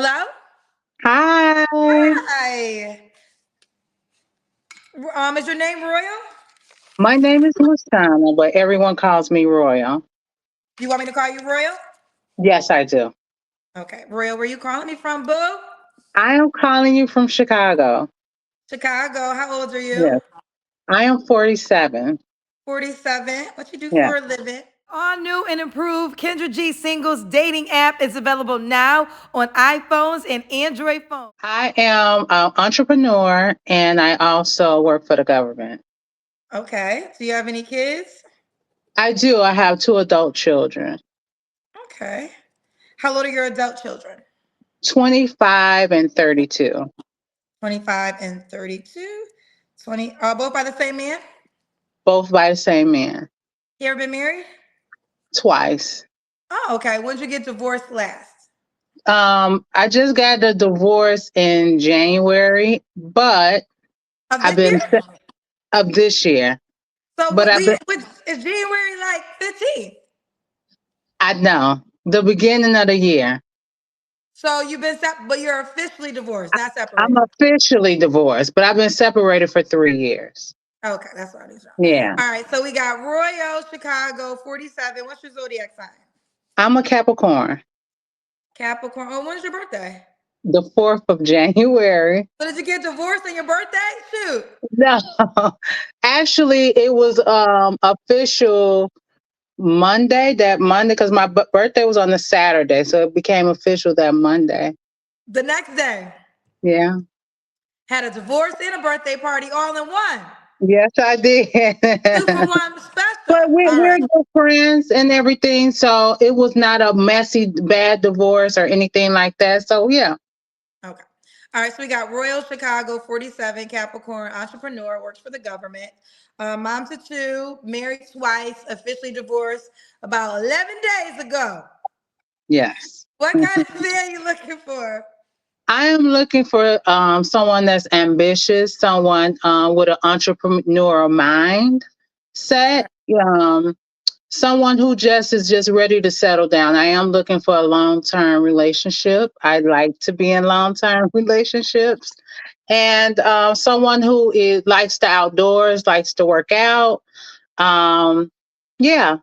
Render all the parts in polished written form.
Hello? Hi, Hi. Is your name Royal? my name is Mushana, but everyone calls me Royal. You want me to call you Royal? Yes, I do. Okay. Royal, where you calling me from, boo? I am calling you from Chicago. Chicago. How old are you? Yes, I am 47. 47. What you do Yeah, for a living? All new and improved Kendra G Singles dating app is available now on iPhones and Android phones. I am an entrepreneur and I also work for the government. Okay. Do you have any kids? I do. I have two adult children, Okay. How old are your adult children? 25 and 32, 25 and 32. 20. Both by the same man? both by the same man, You ever been married? twice. Oh, okay. When did you get divorced last? I just got the divorce in January, but Of I've this been year? of this year. So But what I've we been which is January like 15th. I know. The beginning of the year. So you've been but you're officially divorced, not I'm separated. officially divorced, but I've been separated for 3 years. Okay, that's what I need to know. Yeah. All right, so we got Royal, Chicago, 47. What's your zodiac sign? I'm a Capricorn. Capricorn. Oh, when's your birthday? The 4th of January. So did you get divorced on your birthday? Shoot. No. Actually, it was official Monday, that Monday, because my birthday was on the Saturday. So it became official that Monday. The next day. Yeah. Had a divorce and a birthday party all in one. Yes, I did. Two for one special. But we're, All we're right. good friends and everything. So it was not a messy, bad divorce or anything like that. So, yeah. Okay. All right. So we got Royal Chicago, 47, Capricorn, entrepreneur, works for the government. Mom to two, married twice, officially divorced about 11 days ago. Yes. What kind of man you looking for? I am looking for someone that's ambitious, someone with an entrepreneurial mind Okay. set, someone who just is just ready to settle down. I am looking for a long term relationship. I like to be in long term relationships, and someone who is likes the outdoors, likes to work out. Um, yeah,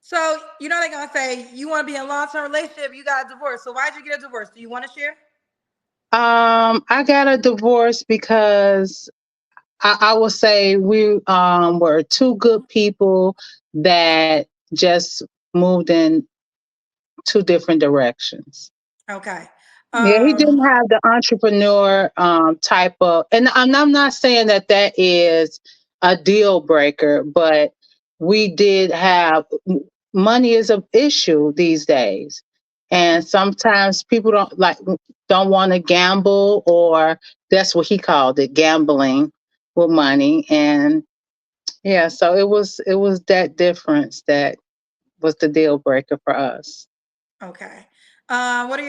So, you know, they're going to say, you want to be in a long term relationship, you got a divorce. So, why'd you get a divorce? Do you want to share? I got a divorce because I will say we were two good people that just moved in two different directions. Okay. Yeah, he Um, didn't have the entrepreneur type of, and I'm not saying that that is a deal breaker, but we did have money is an issue these days, and sometimes people don't want to gamble, or that's what he called it, gambling with money, and yeah, so it was that difference that was the deal breaker for us. okay. What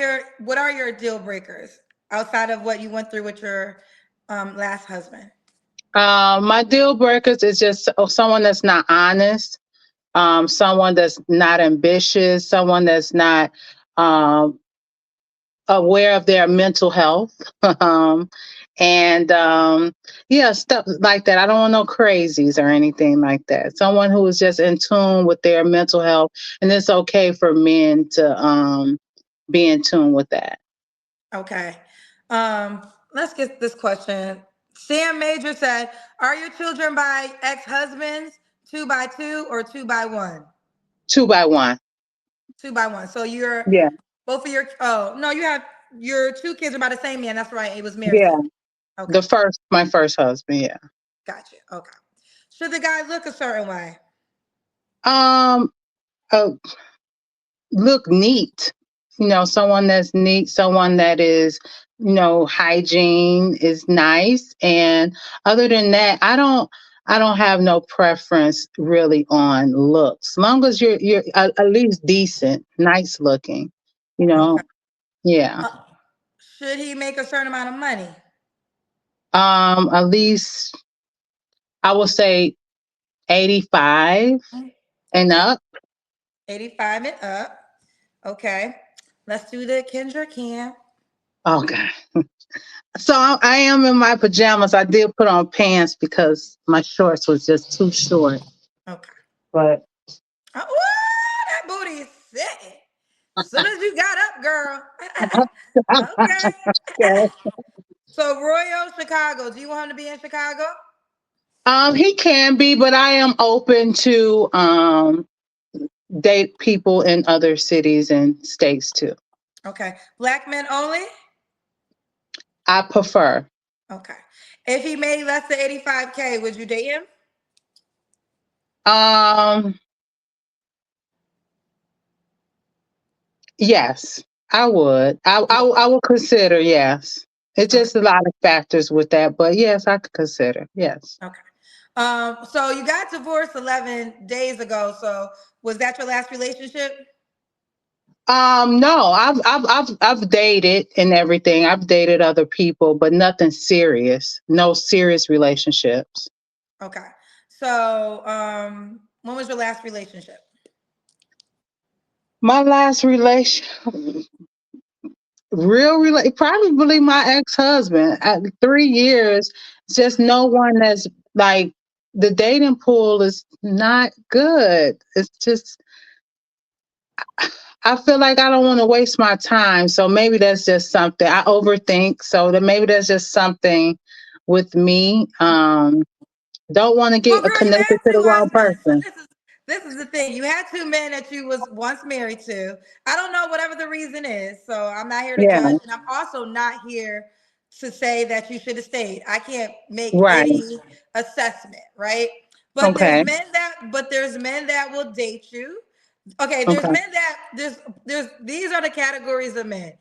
are your deal breakers outside of what you went through with your last husband? My deal breakers is just someone that's not honest, someone that's not ambitious, someone that's not um, aware of their mental health. um, and yeah, stuff like that. I don't want no crazies or anything like that. Someone who is just in tune with their mental health, and it's okay for men to be in tune with that. Okay. Let's get this question. Sam Major said, are your children by ex-husbands, two by two, or two by one? Two by one. Two by one. So you're Yeah, both of your oh no, you have your two kids are by the same man. That's right. It was married yeah. to. Okay, My first husband. Yeah. gotcha. Okay. Should the guy look a certain way? Um, uh, look neat. Someone that's neat, someone that is, hygiene is nice. And other than that, I don't have no preference really on looks. Long as you're at least decent, nice looking, you Okay. know. Yeah. Uh, should he make a certain amount of money? At least I would say 85 and Okay. up. 85 and up. Okay. Let's do the Kendra Cam. Okay. So I am in my pajamas. I did put on pants because my shorts was just too short. Okay. But Oh, that booty is sick. As soon as you got up, girl. Okay. So Royal Chicago. Do you want him to be in Chicago? he can be, but I am open to date people in other cities and states too. Okay. Black men only? I prefer. Okay. If he made less than 85K, would you date him? Um, yes, I would. I would consider, yes. It's Okay. just a lot of factors with that, but yes, I could consider. Yes. Okay. So you got divorced 11 days ago. So was that your last relationship? No, I've dated and everything. I've dated other people, but nothing serious. No serious relationships. Okay. So when was your last relationship? My last relation, probably my ex-husband. At 3 years, just no one that's like the dating pool is not good. It's just I feel like I don't want to waste my time. So maybe that's just something I overthink. So that maybe that's just something with me. Don't want to Well, get girl, you connected had to the two wrong husbands. So person. this is the thing. You had two men that you was once married to. I don't know whatever the reason is. So I'm not here to Yeah. judge, and I'm also not here to say that you should have stayed. I can't make Right. any assessment, right? But Okay. there's men that will date you. Okay, there's Okay. men that there's these are the categories of men.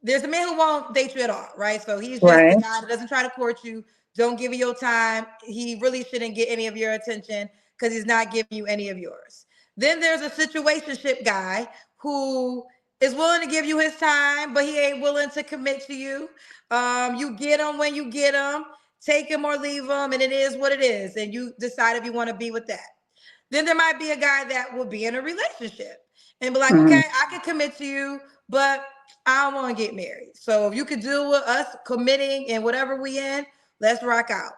There's a man who won't date you at all, right? So he's just the Right. guy that doesn't try to court you, don't give you your time. He really shouldn't get any of your attention because he's not giving you any of yours. Then there's a situationship guy who is willing to give you his time, but he ain't willing to commit to you. You get him when you get him, take him or leave him, and it is what it is. And you decide if you want to be with that. Then there might be a guy that will be in a relationship and be like, Mhm. okay, I can commit to you, but I don't want to get married. So if you could deal with us committing and whatever we in, let's rock out.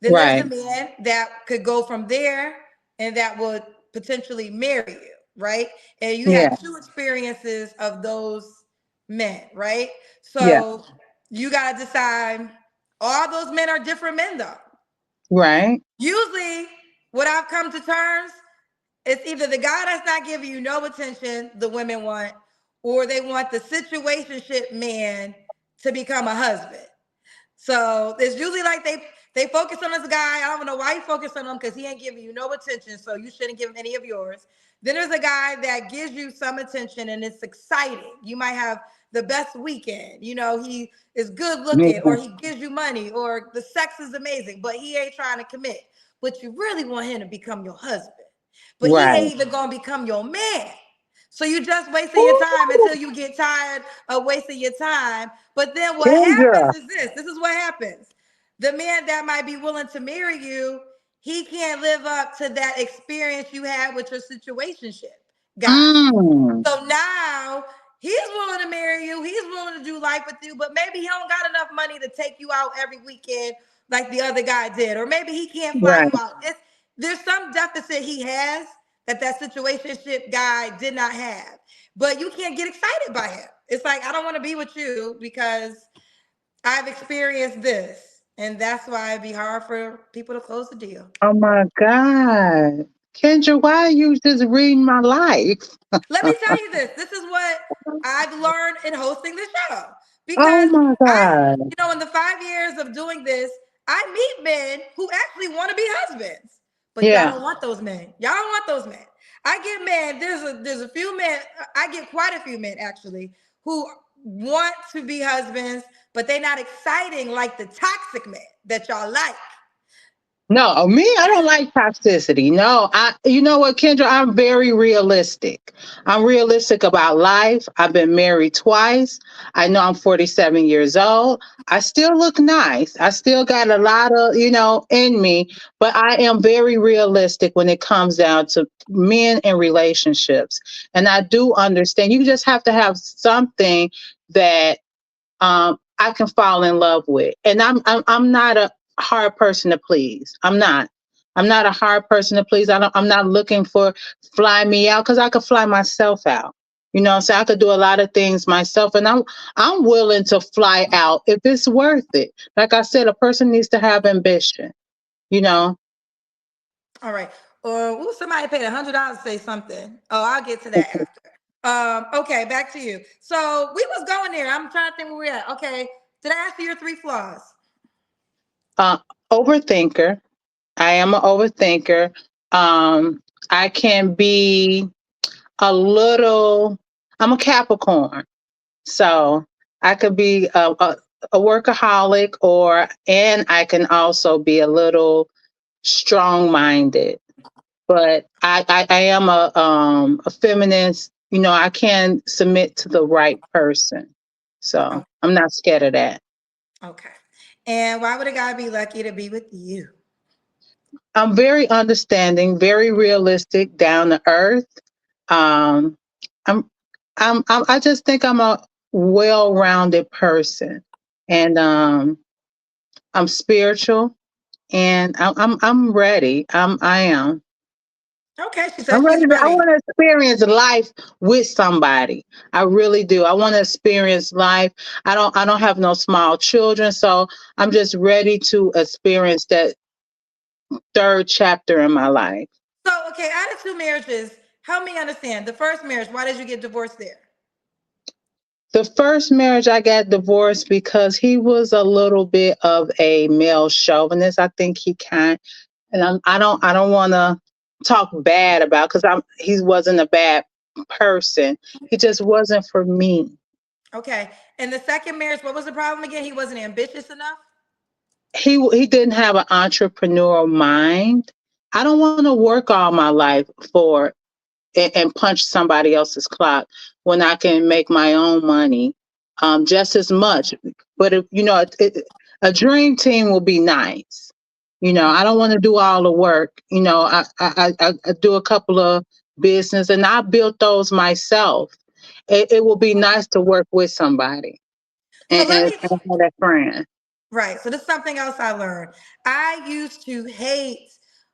Then there's the Right. man that could go from there and that would potentially marry you, right? And you Yeah. had two experiences of those men, right? Yeah. So you got to decide all those men are different men though. Right. Usually, what I've come to terms, it's either the guy that's not giving you no attention, the women want, or they want the situationship man to become a husband. So it's usually like they focus on this guy. I don't know why you focus on him because he ain't giving you no attention, so you shouldn't give him any of yours. Then there's a guy that gives you some attention and it's exciting. You might have the best weekend. You know, he is good looking, Yeah. or he gives you money, or the sex is amazing, but he ain't trying to commit. But you really want him to become your husband. But he Right. ain't even gonna become your man. So you just wasting your time until you get tired of wasting your time. But then what Kendra. happens is this. This is what happens. The man that might be willing to marry you, he can't live up to that experience you had with your situationship guy. Mm. So now he's willing to marry you. He's willing to do life with you, but maybe he don't got enough money to take you out every weekend like the other guy did, or maybe he can't fly Right. you out. There's some deficit he has that situationship guy did not have, but you can't get excited by him. It's like I don't want to be with you because I've experienced this, and that's why it'd be hard for people to close the deal. Oh my God. Kendra, why are you just reading my life? Let me tell you this. This is what I've learned in hosting the show. Oh Because my I, God. in the 5 years of doing this, I meet men who actually want to be husbands. But y'all Yeah. don't want those men. Y'all don't want those men. I get men, there's a few men, I get quite a few men actually, who want to be husbands, but they're not exciting like the toxic men that y'all like. No, me, I don't like toxicity. No, you know what, Kendra, I'm very realistic. I'm realistic about life. I've been married twice. I know I'm 47 years old. I still look nice. I still got a lot of, in me, but I am very realistic when it comes down to men and relationships. And I do understand you just have to have something that I can fall in love with. And I'm not a hard person to please. I'm not. I'm not a hard person to please. I'm not looking for fly me out because I could fly myself out. You know, so I could do a lot of things myself, and I'm willing to fly out if it's worth it. Like I said, a person needs to have ambition. You know. All right. Ooh, somebody paid $100 to say something. Oh, I'll get to that after. Okay, back to you. So we was going there. I'm trying to think where we're at. Okay. Did I ask you your 3 flaws? Uh, Overthinker. I am an overthinker. I can be a little. I'm a Capricorn, so I could be a workaholic, and I can also be a little strong-minded. But I am a feminist. You know, I can submit to the right person, so Oh, I'm not scared of that. okay. And why would a guy be lucky to be with you? I'm very understanding, very realistic, down to earth. Um, I'm, I just think I'm a well-rounded person, and I'm spiritual, and I'm ready. I am. Okay, she I'm said she's ready to. I ready. want to experience life with somebody. I really do. I want to experience life. I don't have no small children, so I'm just ready to experience that third chapter in my life. So, okay, out of 2 marriages, help me understand. The first marriage, why did you get divorced there? The first marriage I got divorced because he was a little bit of a male chauvinist. I think he kind, and I don't want to talk bad about because he wasn't a bad person. He just wasn't for me. Okay. And the second marriage, what was the problem again? He wasn't ambitious enough? He didn't have an entrepreneurial mind. I don't want to work all my life for and punch somebody else's clock when I can make my own money just as much. But if you know, a dream team will be nice. You know, I don't want to do all the work. You know, I do a couple of business and I built those myself. It will be nice to work with somebody So let me, and have that friend. right. So this is something else I learned. I used to hate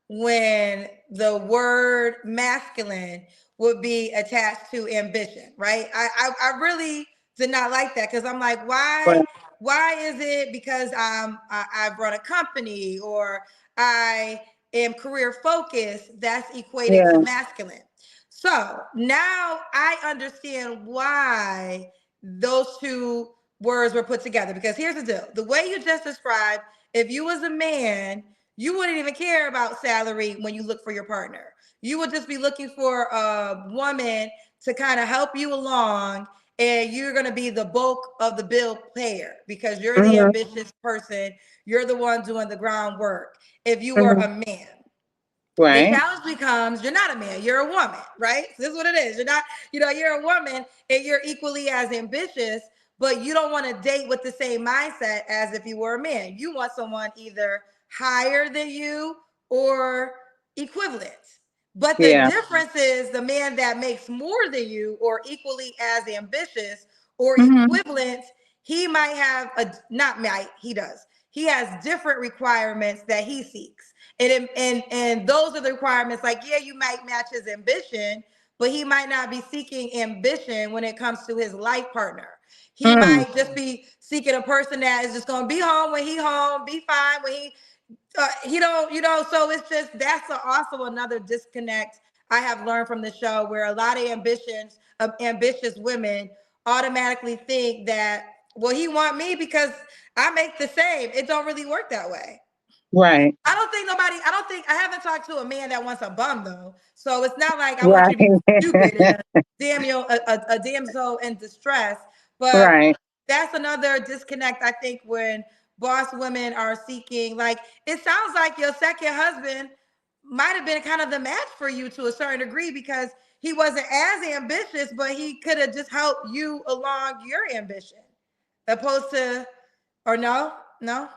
when the word masculine would be attached to ambition, right? I really did not like that because I'm like, But why is it because I've run a company or I am career focused that's equated to yeah, masculine. So now I understand why those two words were put together because here's the deal. The way you just described, if you was a man, you wouldn't even care about salary when you look for your partner. You would just be looking for a woman to kind of help you along and you're going to be the bulk of the bill payer because you're the hmm ambitious person. You're the one doing the groundwork. If you were hmm a man, the right, challenge becomes you're not a man, you're a woman, right? So this is what it is. You're not, you're a woman and you're equally as ambitious, but you don't want to date with the same mindset as if you were a man. You want someone either higher than you or equivalent. But the yeah, difference is the man that makes more than you or equally as ambitious or hmm equivalent, he might have not might, he does. He has different requirements that he seeks. And those are the requirements. Like, yeah, you might match his ambition, but he might not be seeking ambition when it comes to his life partner. He mm, might just be seeking a person that is just going to be home when he home, be fine when he don't, so it's just that's also another disconnect I have learned from the show where a lot of ambitious women automatically think that, well, he want me because I make the same. It don't really work that way. right, I don't think I haven't talked to a man that wants a bum though. So it's not like I want you right, to be stupid and a damsel in distress. But right. that's another disconnect, I think, when boss women are seeking, like, it sounds like your second husband might have been kind of the match for you to a certain degree because he wasn't as ambitious, but he could have just helped you along your ambition, opposed to, or no, no.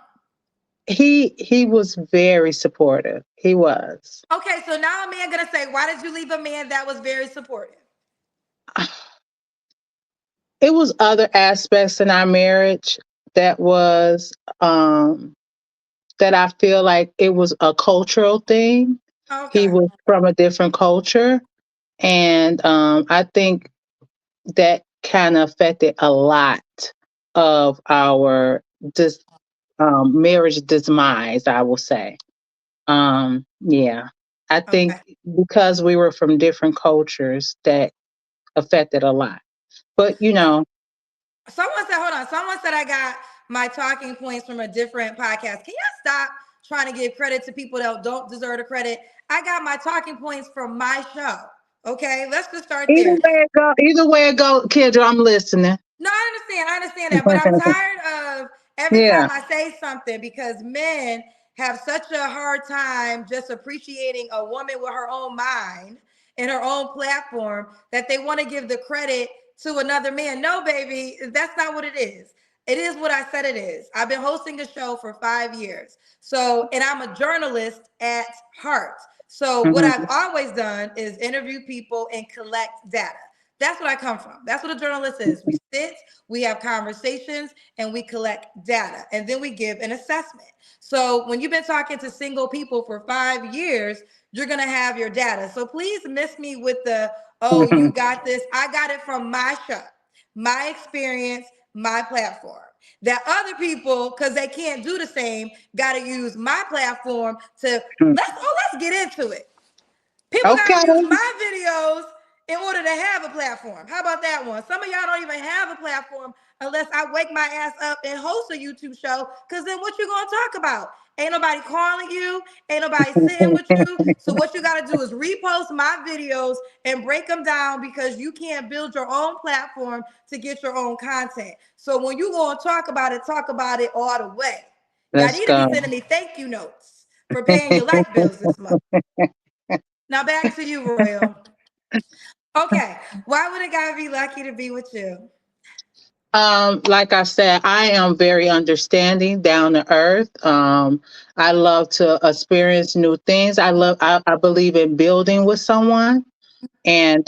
He was very supportive. He was. Okay, so now a man gonna say, why did you leave a man that was very supportive? It was other aspects in our marriage. that was that I feel like it was a cultural thing. He Okay. was from a different culture, and I think that kind of affected a lot of our marriage demise, I will say. Yeah, I think Okay. because we were from different cultures, that affected a lot. But Someone said, hold on. Someone said I got my talking points from a different podcast. Can y'all stop trying to give credit to people that don't deserve the credit? I got my talking points from my show. Okay, let's just start there. either way it go, Kendra, I'm listening. No, I understand that, but I'm tired of every Yeah. time I say something because men have such a hard time just appreciating a woman with her own mind and her own platform that they want to give the credit to another man. No, baby, that's not what it is. It is what I said it is. I've been hosting a show for 5 years. So, and I'm a journalist at heart. So, what I've Mhm. always done is interview people and collect data. That's what I come from. That's what a journalist is. We sit, we have conversations, and we collect data, and then we give an assessment. So when you've been talking to single people for 5 years, you're gonna have your data. So please miss me with the, oh, you got this. I got it from my show, my experience, my platform. That other people, because they can't do the same, got to use my platform to let's get into it. People got Okay. to use my videos in order to have a platform. How about that one? Some of y'all don't even have a platform unless I wake my ass up and host a YouTube show. Because then what you going to talk about? Ain't nobody calling you. Ain't nobody sitting with you. So what you got to do is repost my videos and break them down because you can't build your own platform to get your own content. So when you going to talk about it all the way. Y'all Let's need to be go. sending me thank you notes for paying your light bills this month. Now back to you, Royal. Okay, why would a guy be lucky to be with you? Like I said, I am very understanding, down to earth. I love to experience new things. I believe in building with someone. And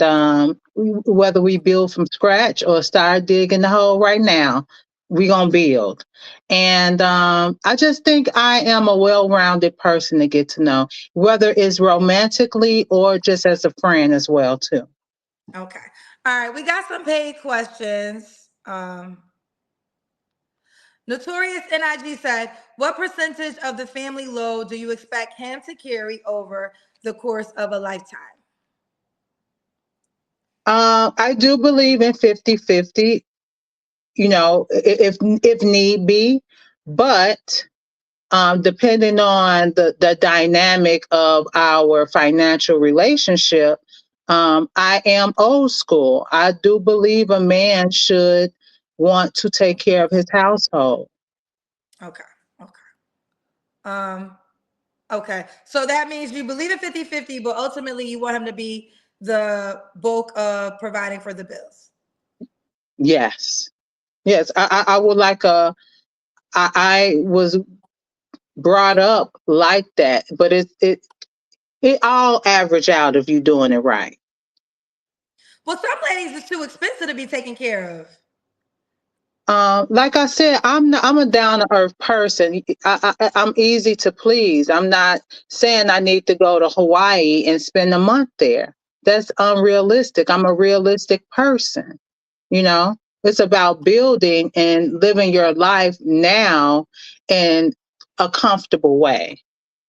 whether we build from scratch or start digging the hole right now, we're going to build. And I just think I am a well rounded person to get to know, whether it's romantically or just as a friend as well, too. Okay. All right, we got some paid questions. Notorious NIG said, what percentage of the family load do you expect him to carry over the course of a lifetime? I do believe in 50-50. If need be, but depending on the dynamic of our financial relationship, I am old school. I do believe a man should want to take care of his household. Okay. Okay. Um, okay. So that means you believe in 50-50, but ultimately you want him to be the bulk of providing for the bills. Yes, yes. I would like I was brought up like that, but it all average out if you're doing it right. Well, some ladies is too expensive to be taken care of. Like I said, I'm a down to earth person. I'm easy to please. I'm not saying I need to go to Hawaii and spend a month there. That's unrealistic. I'm a realistic person. You know, it's about building and living your life now in a comfortable way.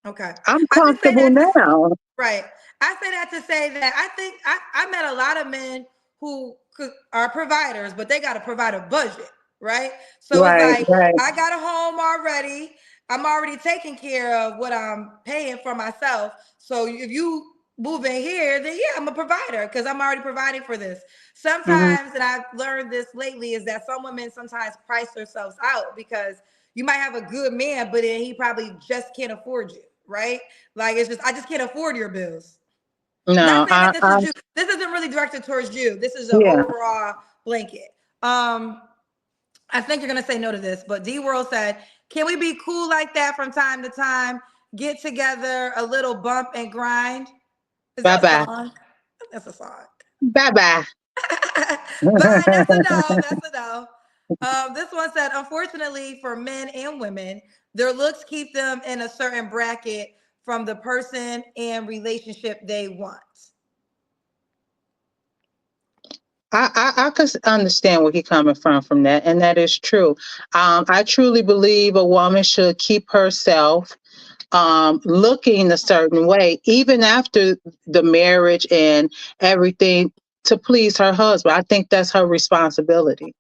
Okay. I'm I just say comfortable that to now. right. I say that to say that I think I met a lot of men who are providers, but they got to provide a budget, right? So it's Right, like right. I got a home already. I'm already taking care of what I'm paying for myself. So if you move in here, then yeah, I'm a provider because I'm already providing for this. Hmm. Sometimes, and I've learned this lately, is that some women sometimes price themselves out because you might have a good man, but then he probably just can't afford you, right? Like it's just I just can't afford your bills. Not No, saying that this I is you. This isn't really directed towards you. This is an yeah. overall blanket. I think you're gonna say no to this, but D World said, "Can we be cool like that from time to time? Get together, a little bump and grind." Is Bye that a bye. song? That's a song. Bye bye. Bye. That's a no. That's a no. This one said, unfortunately for men and women, their looks keep them in a certain bracket from the person and relationship they want. I could understand where he's coming from that, and that is true. I truly believe a woman should keep herself looking a certain way, even after the marriage and everything, to please her husband. I think that's her responsibility.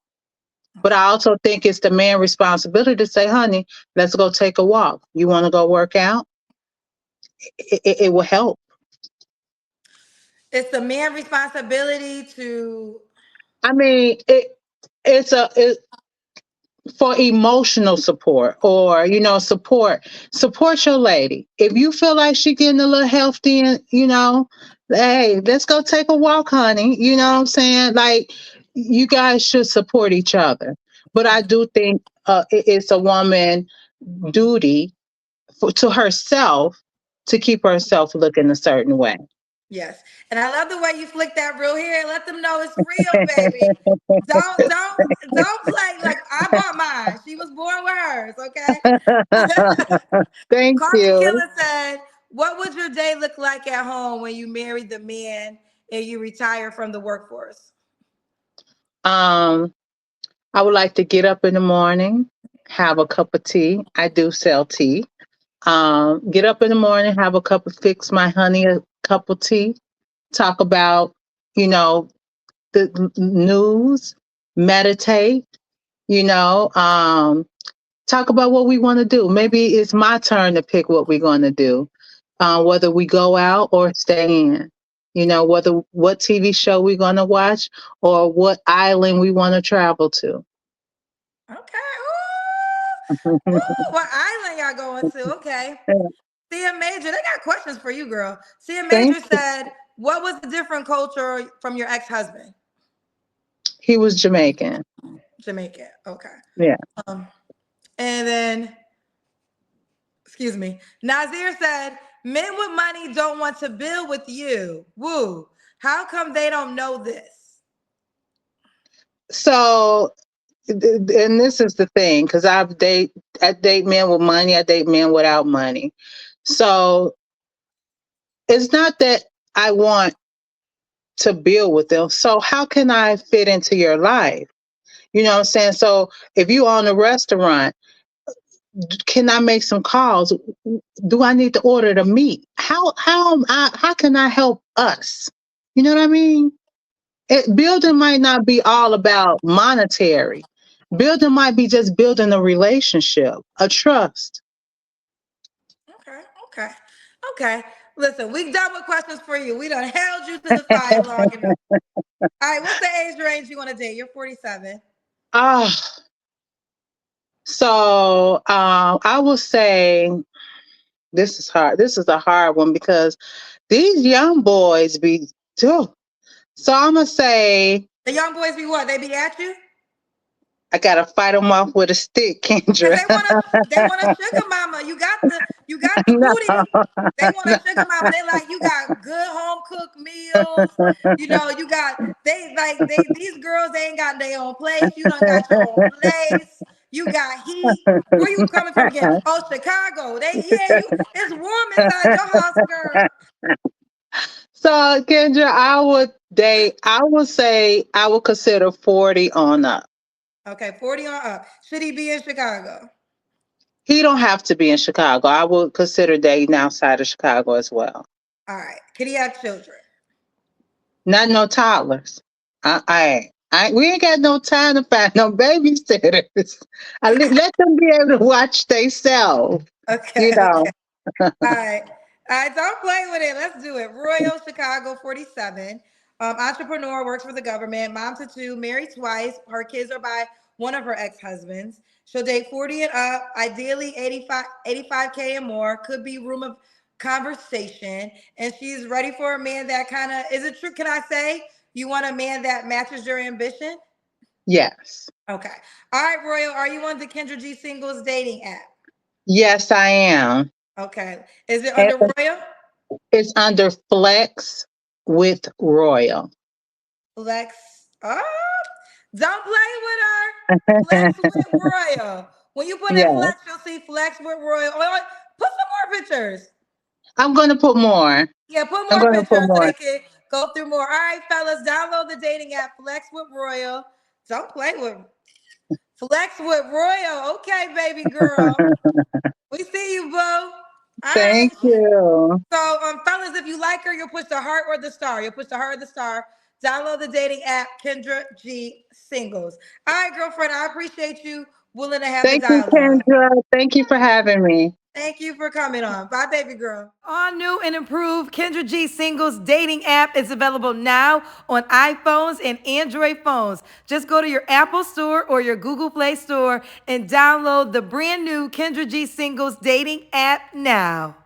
But I also think it's the man's responsibility to say, honey, let's go take a walk. You want to go work out? It will help. It's the man's responsibility to. I mean, it's for emotional support, or support your lady. If you feel like she getting a little healthy, and hey, let's go take a walk, honey. You know what I'm saying? Like, you guys should support each other. But I do think it's a woman duty to herself to keep herself looking a certain way. Yes. And I love the way you flick that real hair. Let them know it's real, baby. Don't play. Like, I bought mine. She was born with hers, okay? Thank Carmen you. Killer said, what would your day look like at home when you married the man and you retire from the workforce? Um, I would like to get up in the morning, have a cup of tea. I do sell tea. Get up in the morning, have a cup of fix my honey a cup of tea, talk about, the news, meditate, talk about what we want to do. Maybe it's my turn to pick what we're going to do, whether we go out or stay in. Whether what TV show we're going to watch or what island we want to travel to. Okay. Ooh, what island y'all going to? Okay. Sia Major, they got questions for you, girl. Sia Thank Major you. said, what was the different culture from your ex-husband? He was Jamaican. Jamaican. Okay. Yeah. Um, and then, excuse me, Nazir said, men with money don't want to build with you. Woo. How come they don't know this? So, and this is the thing, because I date men with money, I date men without money. So it's not that I want to build with them. So how can I fit into your life? You know what I'm saying? So if you own a restaurant, can I make some calls? Do I need to order the meat? How can I help us? You know what I mean? Building might not be all about monetary. Building might be just building a relationship, a trust. Okay, okay, okay. Listen, we done with questions for you. We done held you to the fire long enough. All right, what's the age range you want to date? You're 47. Ah, so I will say this is hard. This is a hard one because these young boys be too. So I'm gonna say The young boys be what? They be at you? I gotta fight them off with a stick, Cause Kendra. they want a sugar mama. You got the No, booty. They want a sugar mama. They like you got good home cooked meals. You got these girls. They ain't got their own place. You done got your own place. You got heat. Where you coming from again? Oh, Chicago. It's warm inside your house, girl. So Kendra, I would say I would consider 40 on up. Okay, 40 on up. Should he be in Chicago? He don't have to be in Chicago. I would consider dating outside of Chicago as well. All right. Could he have children? Not no toddlers. We ain't got no time to find no babysitters. Let them be able to watch themselves. Okay, You know. okay. All right. All right, don't play with it. Let's do it. Royal Chicago 47. Entrepreneur, works for the government. Mom to two, married twice. Her kids are by one of her ex-husbands. She'll date 40 and up, ideally 85K and more. Could be room of conversation. And she's ready for a man that kind of, is it true? Can I say you want a man that matches your ambition? Yes. Okay. All right, Royal, are you on the Kendra G Singles dating app? Yes, I am. Okay. Is it And under Royal? it's under Flex with Royal. Lex. Oh, don't play with her. Flex with Royal. When you put in Yeah. flex, you'll see flex with Royal. Put some more pictures. I'm gonna put more. Yeah, put I'm more gonna put pictures so more. they can go through more. All right, fellas, download the dating app Flex with Royal. Don't play with Flex with Royal. Okay, baby girl. We see you, boo. All right. Thank you. So, fellas, if you like her, you'll push the heart or the star. You'll push the heart or the star. Download the dating app, Kendra G Singles. All right, girlfriend, I appreciate you willing to have the Thank you, dialogue. Kendra. Thank you for having me. Thank you for coming on. Bye, baby girl. All new and improved Kendra G Singles dating app is available now on iPhones and Android phones. Just go to your Apple Store or your Google Play Store and download the brand new Kendra G Singles dating app now.